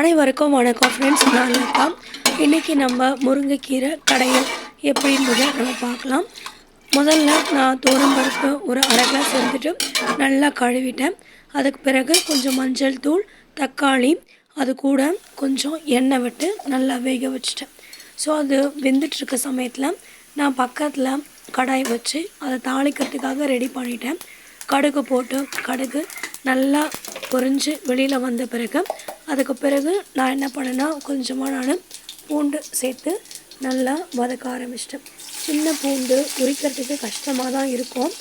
அனைவருக்கும் வணக்கம் ஃப்ரெண்ட்ஸ். நான் லதா. இன்றைக்கி நம்ம முருங்கைக்கீரை கடையில் எப்படின்றதை நம்ம பார்க்கலாம். முதல்ல நான் பருப்பு ஒரு அரை கிளாஸ் எடுத்துகிட்டு நல்லா கழுவிட்டேன். அதுக்கு பிறகு கொஞ்சம் மஞ்சள் தூள், தக்காளி, அது கூட கொஞ்சம் எண்ணெய் விட்டு நல்லா வேக வச்சுட்டேன். ஸோ அது வெந்துட்டுருக்க சமயத்தில் நான் பக்கத்தில் கடாய் வச்சு அதை தாளிக்கிறதுக்காக ரெடி பண்ணிட்டேன். கடுகு போட்டு கடுகு நல்லா பொரிஞ்சு வெளியில் வந்த பிறகு அதுக்கு பிறகு நான் என்ன பண்ணேன்னா கொஞ்சமாக பூண்டு சேர்த்து நல்லா வதக்க ஆரம்பிச்சிட்டேன். சின்ன பூண்டு உரிக்கிறதுக்கு கஷ்டமாக தான் இருக்கும்,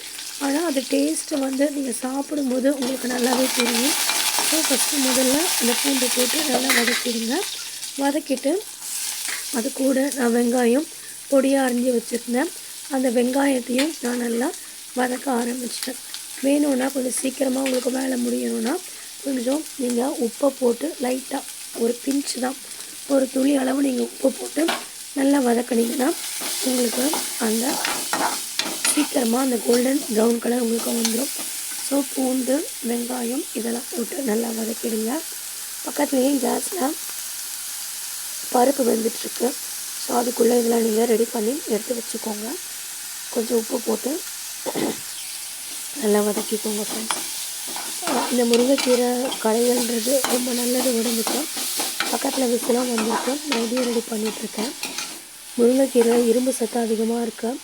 ஆனால் அது டேஸ்ட்டு நீங்கள் சாப்பிடும்போது உங்களுக்கு நல்லாவே தெரியும். ஸோ ஃபஸ்ட்டு முதல்ல அந்த பூண்டு போட்டு நல்லா வதக்கிடுங்க. வதக்கிட்டு அது கூட நான் வெங்காயம் பொடியாக அரிஞ்சு வச்சுருந்தேன். அந்த வெங்காயத்தையும் நான் நல்லா வதக்க ஆரம்பிச்சிட்டேன். வேணும்னா கொஞ்சம் சீக்கிரமாக உங்களுக்கு வேலை முடியணும்னா கொஞ்சம் நீங்கள் உப்பை போட்டு லைட்டாக ஒரு பிஞ்சு தான், ஒரு துளி அளவு நீங்கள் உப்பை போட்டு நல்லா வதக்கினீங்கன்னா உங்களுக்கு அந்த சீக்கிரமாக அந்த கோல்டன் ப்ரௌன் கலர் உங்களுக்கு வந்துடும். ஸோ பூண்டு, வெங்காயம் இதெல்லாம் போட்டு நல்லா வதக்கிடுங்க. பக்கத்துலேயே கேஸில் பருப்பு வெந்துட்டுருக்கு. ஸோ அதுக்குள்ளே இதெல்லாம் நீங்கள் ரெடி பண்ணி எடுத்து வச்சுக்கோங்க. கொஞ்சம் உப்பு போட்டு நல்லா வதக்கிக்கோங்க ஃப்ரெண்ட்ஸ். இந்த முருங்கைக்கீரை கடைகள்ன்றது ரொம்ப நல்லது உடம்புக்கு. பக்கத்தில் விசிலாம் வந்திருக்கு. நான் இதையும் ரெடி பண்ணிகிட்ருக்கேன். முருங்கைக்கீரை இரும்பு சத்து அதிகமாக இருக்குது.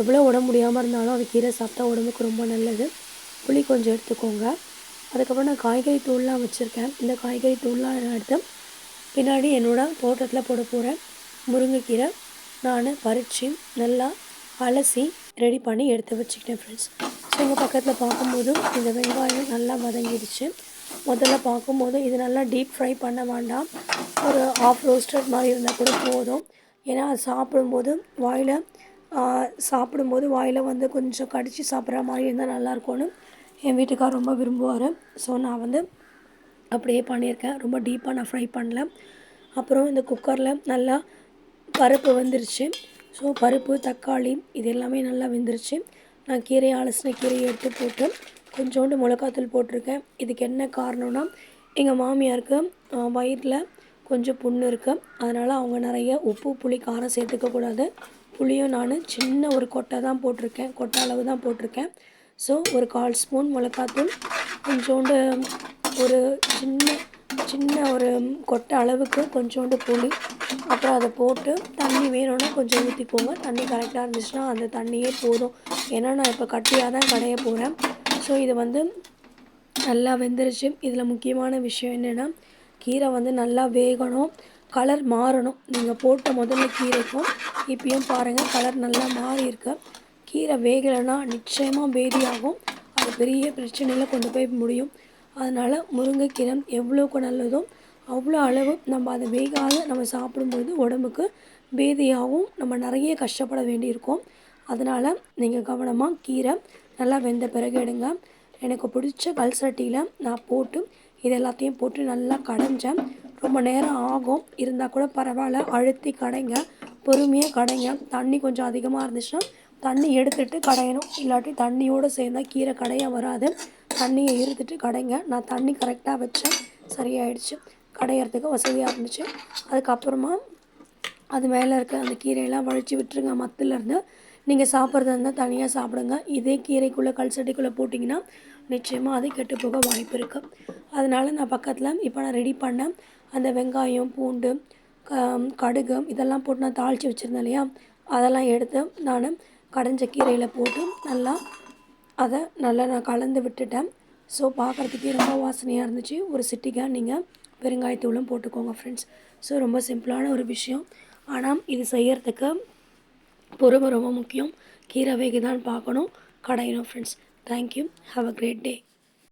எவ்வளோ உடம்பு முடியாமல் இருந்தாலும் அது கீரை சாப்பிட்டா உடம்புக்கு ரொம்ப நல்லது. புளி கொஞ்சம் எடுத்துக்கோங்க. அதுக்கப்புறம் நான் காய்கறி தூள்லாம் வச்சுருக்கேன். இந்த காய்கறி தூள்லாம் நான் எடுத்து பின்னாடி என்னோடய தோட்டத்தில் போட போகிறேன். முருங்கைக்கீரை நான் பறித்து நல்லா அலசி ரெடி பண்ணி எடுத்து வச்சுக்கிட்டேன் ஃப்ரெண்ட்ஸ். ஸோ எங்கள் பக்கத்தில் பார்க்கும்போது இந்த வெங்காயம் நல்லா வதங்கிடுச்சு. முதல்ல பார்க்கும்போது இது நல்லா டீப் ஃப்ரை பண்ண வேண்டாம், ஒரு ஆஃப் ரோஸ்டட் மாதிரி இருந்தால் கூட போதும். ஏன்னா அது சாப்பிடும்போது வாயில் கொஞ்சம் கடித்து சாப்பிட்ற மாதிரி இருந்தால் நல்லாயிருக்கும்னு என் வீட்டுக்கார் ரொம்ப விரும்புவார். ஸோ நான் அப்படியே பண்ணியிருக்கேன். ரொம்ப டீப்பாக நான் ஃப்ரை பண்ணல. அப்புறம் இந்த குக்கரில் நல்லா பருப்பு வெந்துருச்சு. ஸோ பருப்பு, தக்காளி இது எல்லாமே நல்லா வெந்துருச்சு. நான் கீரையை அலசின கீரையை எடுத்து போட்டு கொஞ்சோண்டு மிளகாத்தூள் போட்டிருக்கேன். இதுக்கு என்ன காரணம்னா எங்கள் மாமியாருக்கு வயிறில் கொஞ்சம் புண்ணு இருக்குது. அதனால் அவங்க நிறைய உப்பு, புளி, காரம் சேர்த்துக்கக்கூடாது. புளியும் நான் சின்ன ஒரு கொட்டை தான் போட்டிருக்கேன், கொட்டை அளவு தான் போட்டிருக்கேன். ஸோ ஒரு 1/4 ஸ்பூன் மிளகாத்தூள், கொஞ்சோண்டு ஒரு சின்ன ஒரு கொட்டை அளவுக்கு கொஞ்சோண்டு புளி, அப்புறம் அதை போட்டு தண்ணி வேணும்னா கொஞ்சம் ஊற்றிக்கோங்க. தண்ணி கரெக்டாக இருந்துச்சுன்னா அந்த தண்ணியே போதும். ஏன்னா நான் இப்போ கட்டியாக தான் கடைய போகிறேன். ஸோ இது நல்லா வெந்துருச்சு. இதில் முக்கியமான விஷயம் என்னென்னா கீரை நல்லா வேகணும், கலர் மாறணும். நீங்கள் போட்ட முதல்ல கீரைக்கும் இப்பயும் பாருங்கள் கலர் நல்லா மாறி இருக்கு. கீரை வேகலைன்னா நிச்சயமாக பேதியாகும். அது பெரிய பிரச்சனையில் கொண்டு போய் முடியும். அதனால் முருங்கைக்கீரை எவ்வளோக்கு நல்லதோ அவ்வளோ அளவு நம்ம அதை வேகாத நம்ம சாப்பிடும்போது உடம்புக்கு பேதியாகவும் நம்ம நிறைய கஷ்டப்பட வேண்டியிருக்கும். அதனால் நீங்கள் கவனமாக கீரை நல்லா வெந்த பிறகு எடுங்க. எனக்கு பிடிச்ச கல் சட்டியில் நான் போட்டு இது எல்லாத்தையும் போட்டு நல்லா கடைஞ்சேன். ரொம்ப நேரம் ஆகும், இருந்தால் கூட பரவாயில்ல, அழுத்தி கடைங்க, பொறுமையாக கடைங்க. தண்ணி கொஞ்சம் அதிகமாக இருந்துச்சுன்னா தண்ணி எடுத்துகிட்டு கடையணும், இல்லாட்டி தண்ணியோடு சேர்ந்தால் கீரை கடைய வராது. தண்ணியை இருத்துட்டு கடைங்க. நான் தண்ணி கரெக்டாக வச்சேன், சரியாயிடுச்சு, கடையிறதுக்கு வசதியாக இருந்துச்சு. அதுக்கப்புறமா அது மேலே இருக்க அந்த கீரையெல்லாம் வழித்து விட்டுருங்க. மத்திலேருந்து நீங்கள் சாப்பிட்றதா இருந்தால் தனியாக சாப்பிடுங்க. இதே கீரைக்குள்ளே கல் சட்டிக்குள்ளே போட்டிங்கன்னா நிச்சயமாக அது கெட்டு போக வாய்ப்பு இருக்குது. அதனால் நான் பக்கத்தில் இப்போ நான் ரெடி பண்ணேன் அந்த வெங்காயம், பூண்டு, கடுகு இதெல்லாம் போட்டு நான் தாளித்து வச்சுருந்தேன் இல்லையா, அதெல்லாம் எடுத்து நான் கடைஞ்ச கீரையில் போட்டு அதை நல்லா நான் கலந்து விட்டுட்டேன். ஸோ பார்க்குறதுக்கே ரொம்ப வாசனையாக இருந்துச்சு. ஒரு சிட்டிக்காக நீங்கள் பெருங்காயத்தூளும் போட்டுக்கோங்க ஃப்ரெண்ட்ஸ். ஸோ ரொம்ப சிம்பிளான ஒரு விஷயம், ஆனால் இது செய்கிறதுக்கு பொறுமை ரொம்ப முக்கியம். கீரை வேகுதான்னு பார்க்கணும், கடையணும் friends. Thank you. Have a great day.